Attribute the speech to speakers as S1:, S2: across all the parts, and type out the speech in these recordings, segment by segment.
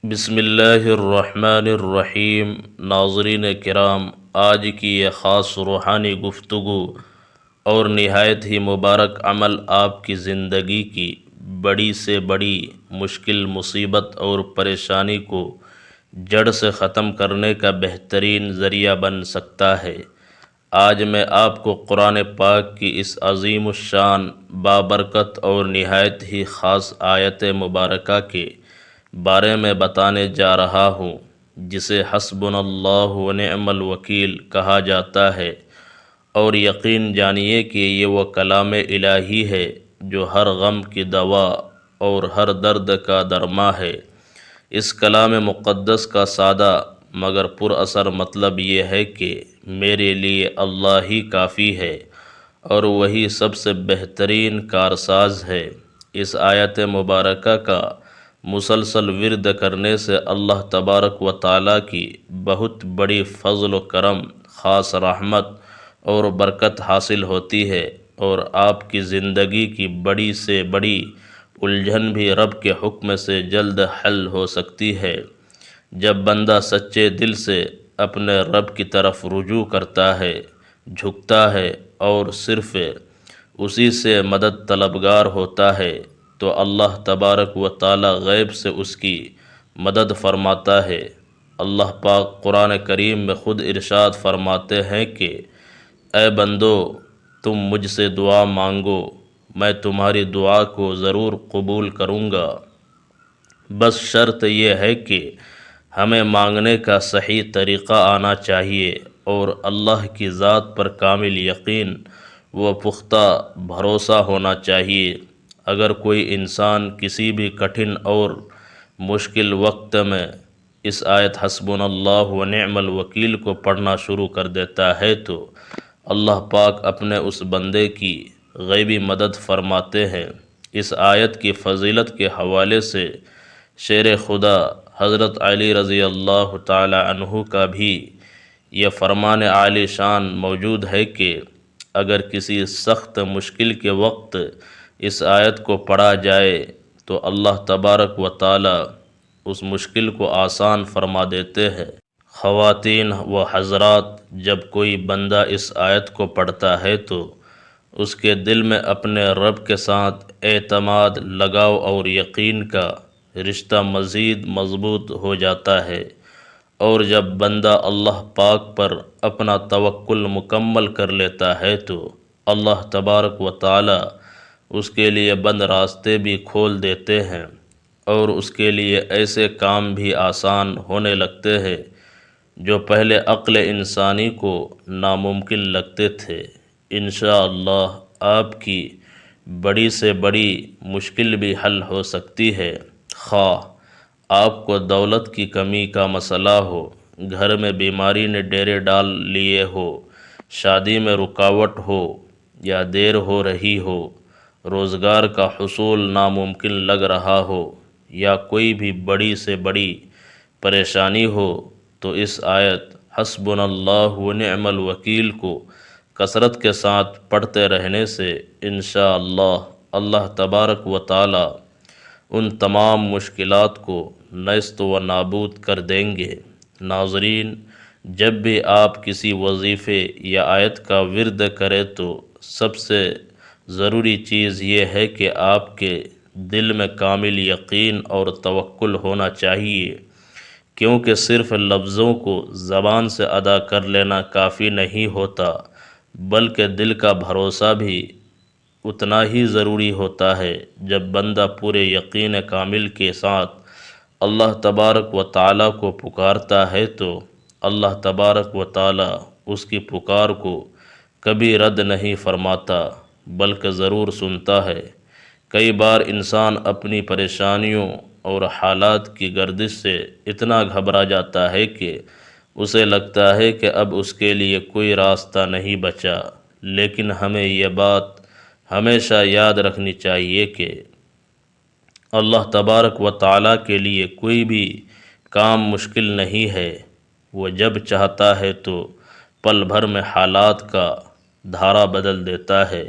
S1: بسم اللہ الرحمن الرحیم۔ ناظرین کرام، آج کی یہ خاص روحانی گفتگو اور نہایت ہی مبارک عمل آپ کی زندگی کی بڑی سے بڑی مشکل، مصیبت اور پریشانی کو جڑ سے ختم کرنے کا بہترین ذریعہ بن سکتا ہے۔ آج میں آپ کو قرآن پاک کی اس عظیم الشان، بابرکت اور نہایت ہی خاص آیت مبارکہ کے بارے میں بتانے جا رہا ہوں، جسے حسبنا اللہ ونعم الوکیل کہا جاتا ہے، اور یقین جانیے کہ یہ وہ کلام الہی ہے جو ہر غم کی دوا اور ہر درد کا درما ہے۔ اس کلام مقدس کا سادہ مگر پر اثر مطلب یہ ہے کہ میرے لیے اللہ ہی کافی ہے اور وہی سب سے بہترین کارساز ہے۔ اس آیت مبارکہ کا مسلسل ورد کرنے سے اللہ تبارک و تعالیٰ کی بہت بڑی فضل و کرم، خاص رحمت اور برکت حاصل ہوتی ہے، اور آپ کی زندگی کی بڑی سے بڑی الجھن بھی رب کے حکم سے جلد حل ہو سکتی ہے۔ جب بندہ سچے دل سے اپنے رب کی طرف رجوع کرتا ہے، جھکتا ہے اور صرف اسی سے مدد طلبگار ہوتا ہے، تو اللہ تبارک و تعالی غیب سے اس کی مدد فرماتا ہے۔ اللہ پاک قرآن کریم میں خود ارشاد فرماتے ہیں کہ اے بندو، تم مجھ سے دعا مانگو، میں تمہاری دعا کو ضرور قبول کروں گا، بس شرط یہ ہے کہ ہمیں مانگنے کا صحیح طریقہ آنا چاہیے اور اللہ کی ذات پر کامل یقین و پختہ بھروسہ ہونا چاہیے۔ اگر کوئی انسان کسی بھی کٹھن اور مشکل وقت میں اس آیت حسبنا اللہ ونعم الوکیل کو پڑھنا شروع کر دیتا ہے تو اللہ پاک اپنے اس بندے کی غیبی مدد فرماتے ہیں۔ اس آیت کی فضیلت کے حوالے سے شیر خدا حضرت علی رضی اللہ تعالی عنہ کا بھی یہ فرمان عالی شان موجود ہے کہ اگر کسی سخت مشکل کے وقت اس آیت کو پڑھا جائے تو اللہ تبارک و تعالی اس مشکل کو آسان فرما دیتے ہیں۔ خواتین و حضرات، جب کوئی بندہ اس آیت کو پڑھتا ہے تو اس کے دل میں اپنے رب کے ساتھ اعتماد، لگاؤ اور یقین کا رشتہ مزید مضبوط ہو جاتا ہے، اور جب بندہ اللہ پاک پر اپنا توکل مکمل کر لیتا ہے تو اللہ تبارک و تعالی اس کے لیے بند راستے بھی کھول دیتے ہیں، اور اس کے لیے ایسے کام بھی آسان ہونے لگتے ہیں جو پہلے عقل انسانی کو ناممکن لگتے تھے۔ انشاءاللہ آپ کی بڑی سے بڑی مشکل بھی حل ہو سکتی ہے، خواہ آپ کو دولت کی کمی کا مسئلہ ہو، گھر میں بیماری نے ڈیرے ڈال لیے ہو، شادی میں رکاوٹ ہو یا دیر ہو رہی ہو، روزگار کا حصول ناممکن لگ رہا ہو، یا کوئی بھی بڑی سے بڑی پریشانی ہو، تو اس آیت حسبنا اللہ ونعم الوکیل کو کثرت کے ساتھ پڑھتے رہنے سے انشاءاللہ اللہ تبارک و تعالی ان تمام مشکلات کو نیست و نابود کر دیں گے۔ ناظرین، جب بھی آپ کسی وظیفے یا آیت کا ورد کریں تو سب سے ضروری چیز یہ ہے کہ آپ کے دل میں کامل یقین اور توکل ہونا چاہیے، کیونکہ صرف لفظوں کو زبان سے ادا کر لینا کافی نہیں ہوتا، بلکہ دل کا بھروسہ بھی اتنا ہی ضروری ہوتا ہے۔ جب بندہ پورے یقین کامل کے ساتھ اللہ تبارک و تعالیٰ کو پکارتا ہے تو اللہ تبارک و تعالیٰ اس کی پکار کو کبھی رد نہیں فرماتا، بلکہ ضرور سنتا ہے۔ کئی بار انسان اپنی پریشانیوں اور حالات کی گردش سے اتنا گھبرا جاتا ہے کہ اسے لگتا ہے کہ اب اس کے لیے کوئی راستہ نہیں بچا، لیکن ہمیں یہ بات ہمیشہ یاد رکھنی چاہیے کہ اللہ تبارک و تعالیٰ کے لیے کوئی بھی کام مشکل نہیں ہے۔ وہ جب چاہتا ہے تو پل بھر میں حالات کا دھارا بدل دیتا ہے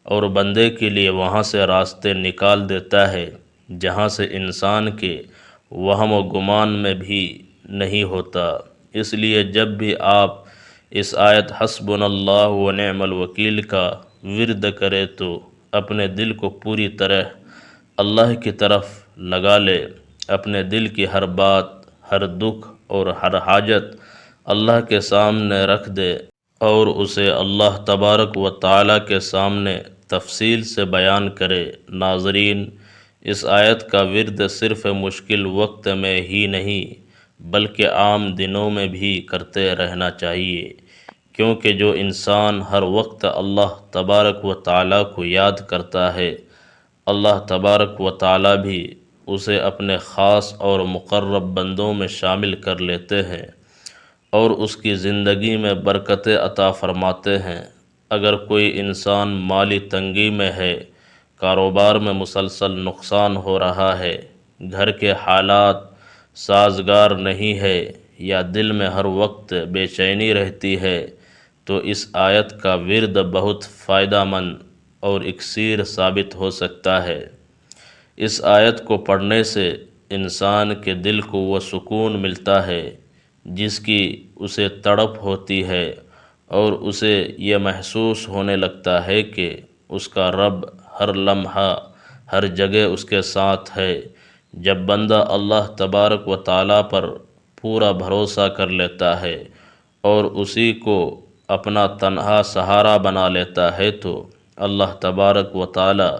S1: اور بندے کے لیے وہاں سے راستے نکال دیتا ہے جہاں سے انسان کے وہم و گمان میں بھی نہیں ہوتا۔ اس لیے جب بھی آپ اس آیت حسبنا اللہ و نعم الوکیل کا ورد کرے تو اپنے دل کو پوری طرح اللہ کی طرف لگا لے، اپنے دل کی ہر بات، ہر دکھ اور ہر حاجت اللہ کے سامنے رکھ دے اور اسے اللہ تبارک و تعالیٰ کے سامنے تفصیل سے بیان کرے۔ ناظرین، اس آیت کا ورد صرف مشکل وقت میں ہی نہیں بلکہ عام دنوں میں بھی کرتے رہنا چاہیے، کیونکہ جو انسان ہر وقت اللہ تبارک و تعالیٰ کو یاد کرتا ہے، اللہ تبارک و تعالیٰ بھی اسے اپنے خاص اور مقرب بندوں میں شامل کر لیتے ہیں اور اس کی زندگی میں برکتیں عطا فرماتے ہیں۔ اگر کوئی انسان مالی تنگی میں ہے، کاروبار میں مسلسل نقصان ہو رہا ہے، گھر کے حالات سازگار نہیں ہے یا دل میں ہر وقت بے چینی رہتی ہے، تو اس آیت کا ورد بہت فائدہ مند اور اکسیر ثابت ہو سکتا ہے۔ اس آیت کو پڑھنے سے انسان کے دل کو وہ سکون ملتا ہے جس کی اسے تڑپ ہوتی ہے، اور اسے یہ محسوس ہونے لگتا ہے کہ اس کا رب ہر لمحہ ہر جگہ اس کے ساتھ ہے۔ جب بندہ اللہ تبارک و تعالیٰ پر پورا بھروسہ کر لیتا ہے اور اسی کو اپنا تنہا سہارا بنا لیتا ہے تو اللہ تبارک و تعالیٰ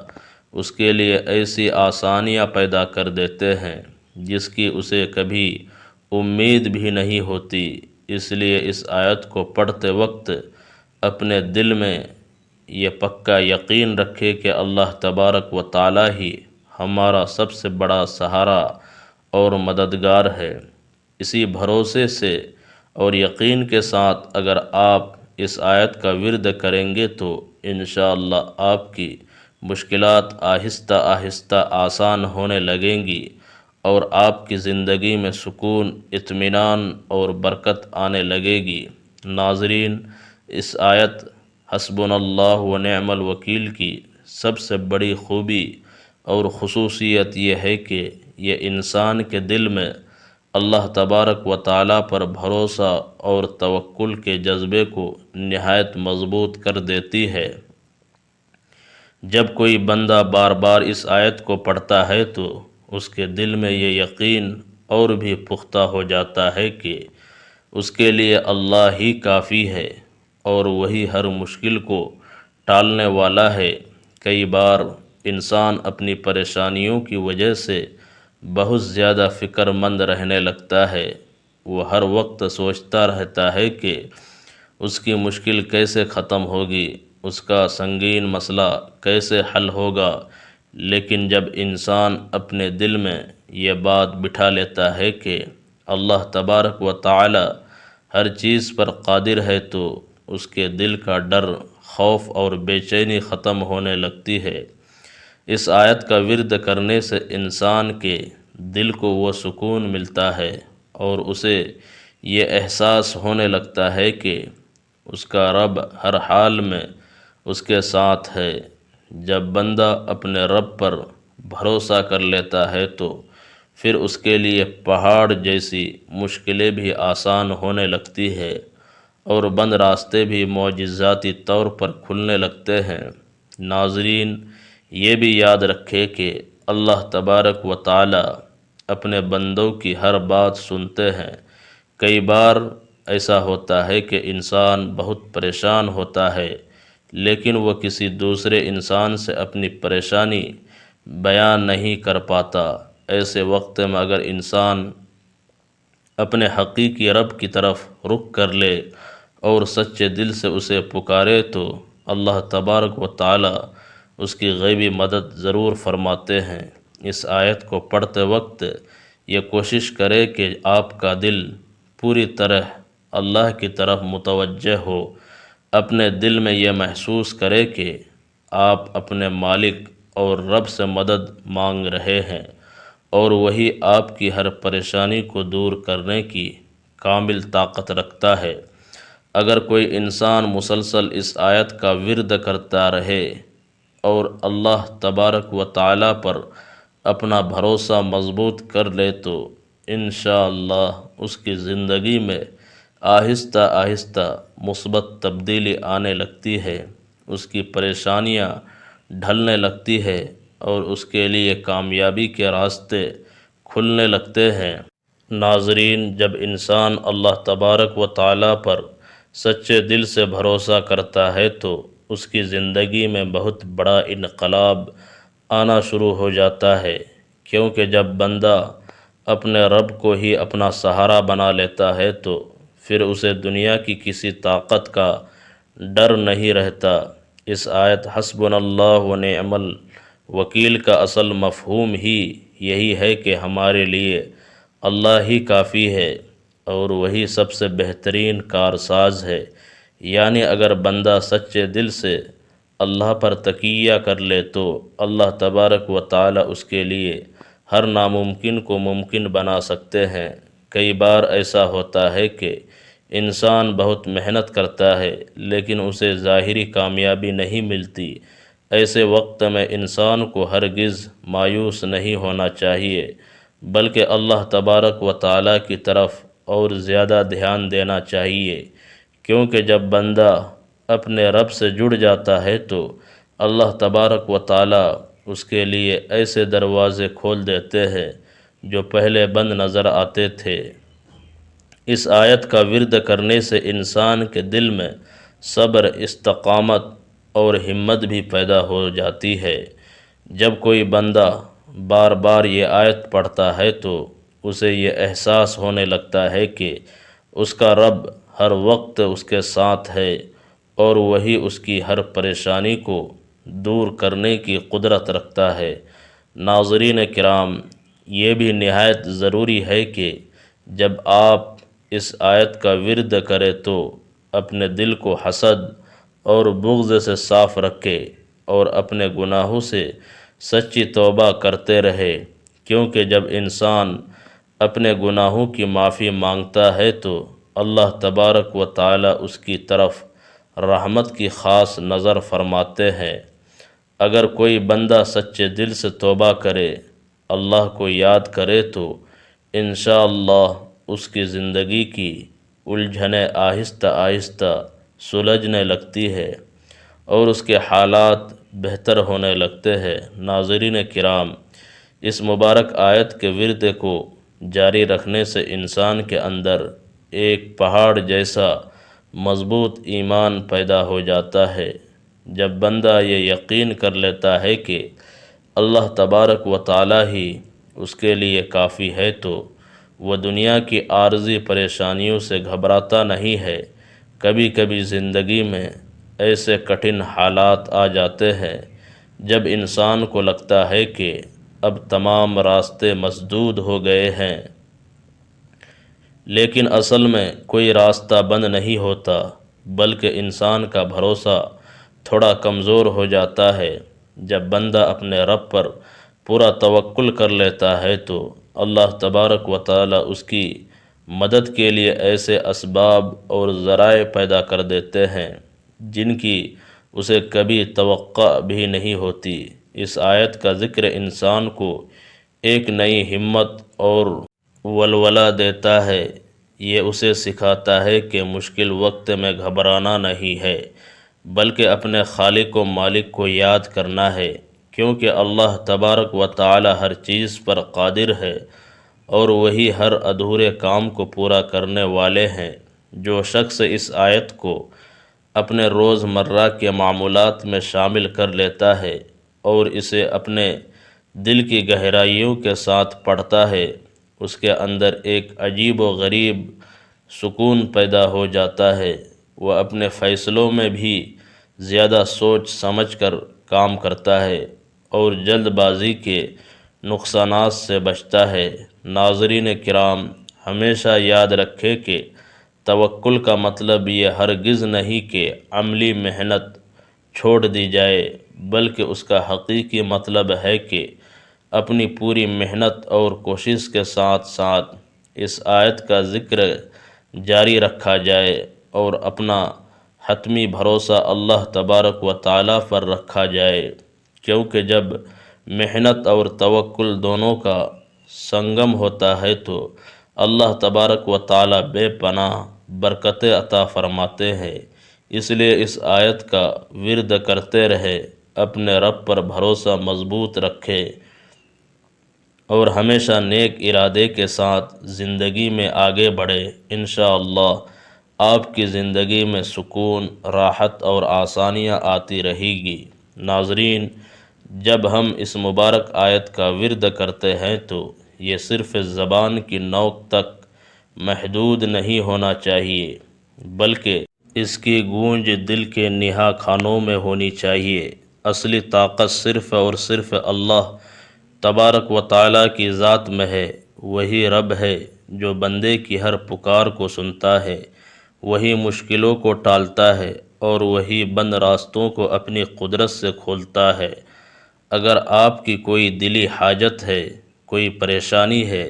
S1: اس کے لیے ایسی آسانیاں پیدا کر دیتے ہیں جس کی اسے کبھی امید بھی نہیں ہوتی۔ اس لیے اس آیت کو پڑھتے وقت اپنے دل میں یہ پکا یقین رکھے کہ اللہ تبارک و تعالیٰ ہی ہمارا سب سے بڑا سہارا اور مددگار ہے۔ اسی بھروسے سے اور یقین کے ساتھ اگر آپ اس آیت کا ورد کریں گے تو انشاءاللہ آپ کی مشکلات آہستہ آہستہ آسان ہونے لگیں گی اور آپ کی زندگی میں سکون، اطمینان اور برکت آنے لگے گی۔ ناظرین، اس آیت حسبنا اللہ و نعم الوکیل کی سب سے بڑی خوبی اور خصوصیت یہ ہے کہ یہ انسان کے دل میں اللہ تبارک و تعالیٰ پر بھروسہ اور توکل کے جذبے کو نہایت مضبوط کر دیتی ہے۔ جب کوئی بندہ بار بار اس آیت کو پڑھتا ہے تو اس کے دل میں یہ یقین اور بھی پختہ ہو جاتا ہے کہ اس کے لیے اللہ ہی کافی ہے اور وہی ہر مشکل کو ٹالنے والا ہے۔ کئی بار انسان اپنی پریشانیوں کی وجہ سے بہت زیادہ فکر مند رہنے لگتا ہے۔ وہ ہر وقت سوچتا رہتا ہے کہ اس کی مشکل کیسے ختم ہوگی، اس کا سنگین مسئلہ کیسے حل ہوگا، لیکن جب انسان اپنے دل میں یہ بات بٹھا لیتا ہے کہ اللہ تبارک و تعالی ہر چیز پر قادر ہے تو اس کے دل کا ڈر، خوف اور بے چینی ختم ہونے لگتی ہے۔ اس آیت کا ورد کرنے سے انسان کے دل کو وہ سکون ملتا ہے اور اسے یہ احساس ہونے لگتا ہے کہ اس کا رب ہر حال میں اس کے ساتھ ہے۔ جب بندہ اپنے رب پر بھروسہ کر لیتا ہے تو پھر اس کے لیے پہاڑ جیسی مشکلیں بھی آسان ہونے لگتی ہے اور بند راستے بھی معجزاتی طور پر کھلنے لگتے ہیں۔ ناظرین، یہ بھی یاد رکھے کہ اللہ تبارک و تعالی اپنے بندوں کی ہر بات سنتے ہیں۔ کئی بار ایسا ہوتا ہے کہ انسان بہت پریشان ہوتا ہے لیکن وہ کسی دوسرے انسان سے اپنی پریشانی بیان نہیں کر پاتا۔ ایسے وقت میں اگر انسان اپنے حقیقی رب کی طرف رخ کر لے اور سچے دل سے اسے پکارے تو اللہ تبارک و تعالی اس کی غیبی مدد ضرور فرماتے ہیں۔ اس آیت کو پڑھتے وقت یہ کوشش کرے کہ آپ کا دل پوری طرح اللہ کی طرف متوجہ ہو، اپنے دل میں یہ محسوس کرے کہ آپ اپنے مالک اور رب سے مدد مانگ رہے ہیں اور وہی آپ کی ہر پریشانی کو دور کرنے کی کامل طاقت رکھتا ہے۔ اگر کوئی انسان مسلسل اس آیت کا ورد کرتا رہے اور اللہ تبارک و تعالی پر اپنا بھروسہ مضبوط کر لے تو انشاءاللہ اس کی زندگی میں آہستہ آہستہ مثبت تبدیلی آنے لگتی ہے، اس کی پریشانیاں ڈھلنے لگتی ہے اور اس کے لیے کامیابی کے راستے کھلنے لگتے ہیں۔ ناظرین، جب انسان اللہ تبارک و تعالیٰ پر سچے دل سے بھروسہ کرتا ہے تو اس کی زندگی میں بہت بڑا انقلاب آنا شروع ہو جاتا ہے، کیونکہ جب بندہ اپنے رب کو ہی اپنا سہارا بنا لیتا ہے تو پھر اسے دنیا کی کسی طاقت کا ڈر نہیں رہتا۔ اس آیت حسبنا اللہ و نعم الوکیل کا اصل مفہوم ہی یہی ہے کہ ہمارے لیے اللہ ہی کافی ہے اور وہی سب سے بہترین کارساز ہے۔ یعنی اگر بندہ سچے دل سے اللہ پر تکیہ کر لے تو اللہ تبارک و تعالی اس کے لیے ہر ناممکن کو ممکن بنا سکتے ہیں۔ کئی بار ایسا ہوتا ہے کہ انسان بہت محنت کرتا ہے لیکن اسے ظاہری کامیابی نہیں ملتی۔ ایسے وقت میں انسان کو ہرگز مایوس نہیں ہونا چاہیے، بلکہ اللہ تبارک و تعالیٰ کی طرف اور زیادہ دھیان دینا چاہیے، کیونکہ جب بندہ اپنے رب سے جڑ جاتا ہے تو اللہ تبارک و تعالیٰ اس کے لیے ایسے دروازے کھول دیتے ہیں جو پہلے بند نظر آتے تھے۔ اس آیت کا ورد کرنے سے انسان کے دل میں صبر، استقامت اور ہمت بھی پیدا ہو جاتی ہے۔ جب کوئی بندہ بار بار یہ آیت پڑھتا ہے تو اسے یہ احساس ہونے لگتا ہے کہ اس کا رب ہر وقت اس کے ساتھ ہے اور وہی اس کی ہر پریشانی کو دور کرنے کی قدرت رکھتا ہے۔ ناظرین کرام، یہ بھی نہایت ضروری ہے کہ جب آپ اس آیت کا ورد کریں تو اپنے دل کو حسد اور بغض سے صاف رکھے اور اپنے گناہوں سے سچی توبہ کرتے رہے، کیونکہ جب انسان اپنے گناہوں کی معافی مانگتا ہے تو اللہ تبارک و تعالی اس کی طرف رحمت کی خاص نظر فرماتے ہیں۔ اگر کوئی بندہ سچے دل سے توبہ کرے، اللہ کو یاد کرے تو انشاءاللہ اس کی زندگی کی الجھنیں آہستہ آہستہ سلجھنے لگتی ہے اور اس کے حالات بہتر ہونے لگتے ہیں۔ ناظرین کرام، اس مبارک آیت کے ورد کو جاری رکھنے سے انسان کے اندر ایک پہاڑ جیسا مضبوط ایمان پیدا ہو جاتا ہے۔ جب بندہ یہ یقین کر لیتا ہے کہ اللہ تبارک و تعالی ہی اس کے لیے کافی ہے تو وہ دنیا کی عارضی پریشانیوں سے گھبراتا نہیں ہے۔ کبھی کبھی زندگی میں ایسے کٹھن حالات آ جاتے ہیں جب انسان کو لگتا ہے کہ اب تمام راستے مسدود ہو گئے ہیں، لیکن اصل میں کوئی راستہ بند نہیں ہوتا، بلکہ انسان کا بھروسہ تھوڑا کمزور ہو جاتا ہے۔ جب بندہ اپنے رب پر پورا توکل کر لیتا ہے تو اللہ تبارک و تعالی اس کی مدد کے لیے ایسے اسباب اور ذرائع پیدا کر دیتے ہیں جن کی اسے کبھی توقع بھی نہیں ہوتی۔ اس آیت کا ذکر انسان کو ایک نئی ہمت اور ولولہ دیتا ہے۔ یہ اسے سکھاتا ہے کہ مشکل وقت میں گھبرانا نہیں ہے، بلکہ اپنے خالق و مالک کو یاد کرنا ہے، کیونکہ اللہ تبارک و تعالی ہر چیز پر قادر ہے اور وہی ہر ادھورے کام کو پورا کرنے والے ہیں۔ جو شخص اس آیت کو اپنے روز مرہ کے معمولات میں شامل کر لیتا ہے اور اسے اپنے دل کی گہرائیوں کے ساتھ پڑھتا ہے، اس کے اندر ایک عجیب و غریب سکون پیدا ہو جاتا ہے۔ وہ اپنے فیصلوں میں بھی زیادہ سوچ سمجھ کر کام کرتا ہے اور جلد بازی کے نقصانات سے بچتا ہے۔ ناظرین کرام، ہمیشہ یاد رکھیں کہ توکل کا مطلب یہ ہرگز نہیں کہ عملی محنت چھوڑ دی جائے، بلکہ اس کا حقیقی مطلب ہے کہ اپنی پوری محنت اور کوشش کے ساتھ ساتھ اس آیت کا ذکر جاری رکھا جائے اور اپنا حتمی بھروسہ اللہ تبارک و تعالی پر رکھا جائے، کیونکہ جب محنت اور توکل دونوں کا سنگم ہوتا ہے تو اللہ تبارک و تعالی بے پناہ برکتیں عطا فرماتے ہیں۔ اس لیے اس آیت کا ورد کرتے رہے، اپنے رب پر بھروسہ مضبوط رکھے اور ہمیشہ نیک ارادے کے ساتھ زندگی میں آگے بڑھے۔ انشاءاللہ آپ کی زندگی میں سکون، راحت اور آسانیاں آتی رہے گی۔ ناظرین، جب ہم اس مبارک آیت کا ورد کرتے ہیں تو یہ صرف زبان کی نوک تک محدود نہیں ہونا چاہیے، بلکہ اس کی گونج دل کے نہا خانوں میں ہونی چاہیے۔ اصلی طاقت صرف اور صرف اللہ تبارک و تعالیٰ کی ذات میں ہے۔ وہی رب ہے جو بندے کی ہر پکار کو سنتا ہے، وہی مشکلوں کو ٹالتا ہے اور وہی بند راستوں کو اپنی قدرت سے کھولتا ہے۔ اگر آپ کی کوئی دلی حاجت ہے، کوئی پریشانی ہے،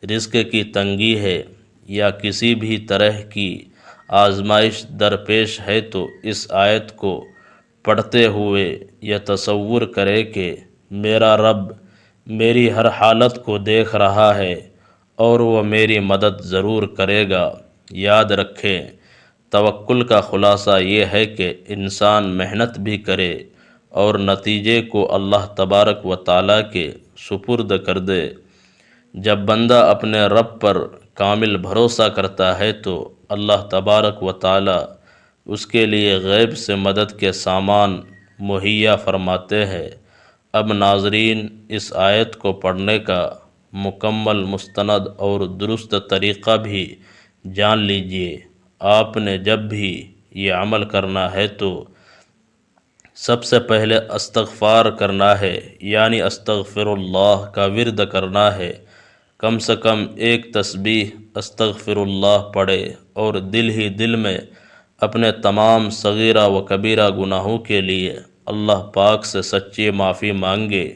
S1: رزق کی تنگی ہے یا کسی بھی طرح کی آزمائش درپیش ہے تو اس آیت کو پڑھتے ہوئے یہ تصور کرے کہ میرا رب میری ہر حالت کو دیکھ رہا ہے اور وہ میری مدد ضرور کرے گا۔ یاد رکھیں، توکل کا خلاصہ یہ ہے کہ انسان محنت بھی کرے اور نتیجے کو اللہ تبارک و تعالیٰ کے سپرد کر دے۔ جب بندہ اپنے رب پر کامل بھروسہ کرتا ہے تو اللہ تبارک و تعالیٰ اس کے لیے غیب سے مدد کے سامان مہیا فرماتے ہیں۔ اب ناظرین، اس آیت کو پڑھنے کا مکمل، مستند اور درست طریقہ بھی جان لیجئے۔ آپ نے جب بھی یہ عمل کرنا ہے تو سب سے پہلے استغفار کرنا ہے، یعنی استغفر اللہ کا ورد کرنا ہے۔ کم سے کم ایک تسبیح استغفر اللہ پڑھے اور دل ہی دل میں اپنے تمام صغیرہ و کبیرہ گناہوں کے لیے اللہ پاک سے سچی معافی مانگے۔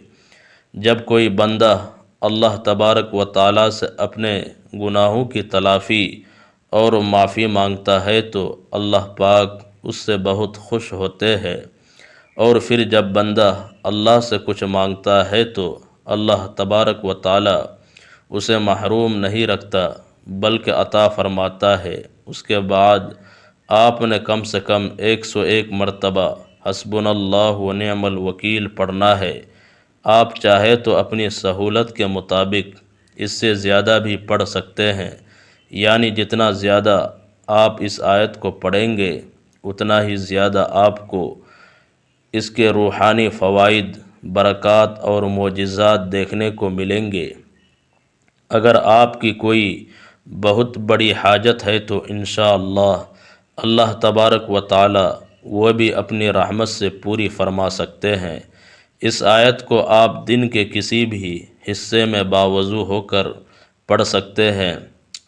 S1: جب کوئی بندہ اللہ تبارک و تعالیٰ سے اپنے گناہوں کی تلافی اور معافی مانگتا ہے تو اللہ پاک اس سے بہت خوش ہوتے ہیں، اور پھر جب بندہ اللہ سے کچھ مانگتا ہے تو اللہ تبارک و تعالیٰ اسے محروم نہیں رکھتا بلکہ عطا فرماتا ہے۔ اس کے بعد آپ نے کم سے کم 101 مرتبہ حسبنا اللہ و نعم الوکیل پڑھنا ہے۔ آپ چاہے تو اپنی سہولت کے مطابق اس سے زیادہ بھی پڑھ سکتے ہیں، یعنی جتنا زیادہ آپ اس آیت کو پڑھیں گے اتنا ہی زیادہ آپ کو اس کے روحانی فوائد، برکات اور معجزات دیکھنے کو ملیں گے۔ اگر آپ کی کوئی بہت بڑی حاجت ہے تو انشاءاللہ اللہ تبارک و تعالی وہ بھی اپنی رحمت سے پوری فرما سکتے ہیں۔ اس آیت کو آپ دن کے کسی بھی حصے میں باوضو ہو کر پڑھ سکتے ہیں۔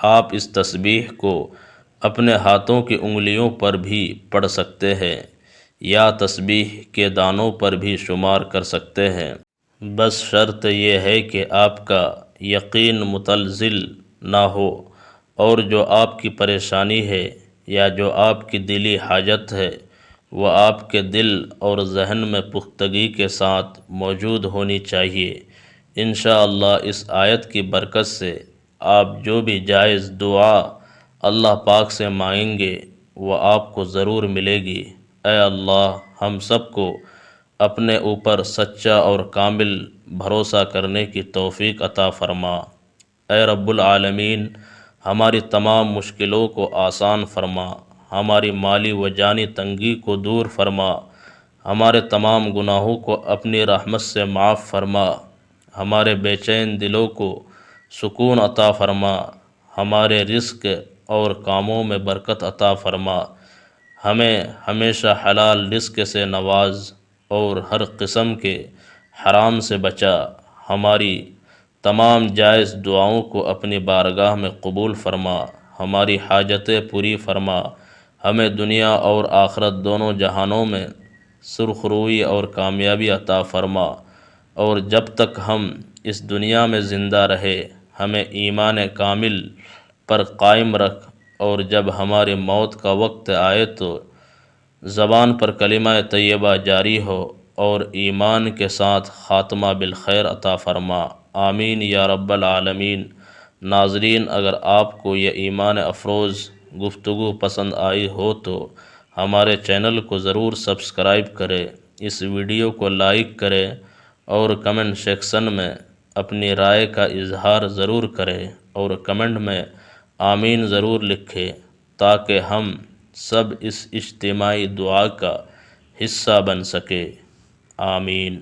S1: آپ اس تسبیح کو اپنے ہاتھوں کی انگلیوں پر بھی پڑھ سکتے ہیں یا تسبیح کے دانوں پر بھی شمار کر سکتے ہیں۔ بس شرط یہ ہے کہ آپ کا یقین متزلزل نہ ہو اور جو آپ کی پریشانی ہے یا جو آپ کی دلی حاجت ہے وہ آپ کے دل اور ذہن میں پختگی کے ساتھ موجود ہونی چاہیے۔ انشاءاللہ اس آیت کی برکت سے آپ جو بھی جائز دعا اللہ پاک سے مانگیں گے وہ آپ کو ضرور ملے گی۔ اے اللہ، ہم سب کو اپنے اوپر سچا اور کامل بھروسہ کرنے کی توفیق عطا فرما۔ اے رب العالمین، ہماری تمام مشکلوں کو آسان فرما، ہماری مالی و جانی تنگی کو دور فرما، ہمارے تمام گناہوں کو اپنی رحمت سے معاف فرما، ہمارے بے چین دلوں کو سکون عطا فرما، ہمارے رزق اور کاموں میں برکت عطا فرما، ہمیں ہمیشہ حلال رزق سے نواز اور ہر قسم کے حرام سے بچا، ہماری تمام جائز دعاؤں کو اپنی بارگاہ میں قبول فرما، ہماری حاجتیں پوری فرما، ہمیں دنیا اور آخرت دونوں جہانوں میں سرخ روئی اور کامیابی عطا فرما، اور جب تک ہم اس دنیا میں زندہ رہے ہمیں ایمان کامل پر قائم رکھ، اور جب ہماری موت کا وقت آئے تو زبان پر کلمہ طیبہ جاری ہو اور ایمان کے ساتھ خاتمہ بالخیر عطا فرما، آمین یا رب العالمین۔ ناظرین، اگر آپ کو یہ ایمان افروز گفتگو پسند آئی ہو تو ہمارے چینل کو ضرور سبسکرائب کریں، اس ویڈیو کو لائک کریں اور کمنٹ سیکشن میں اپنی رائے کا اظہار ضرور کریں اور کمنٹ میں آمین ضرور لکھیں تاکہ ہم سب اس اجتماعی دعا کا حصہ بن سکے۔ آمین۔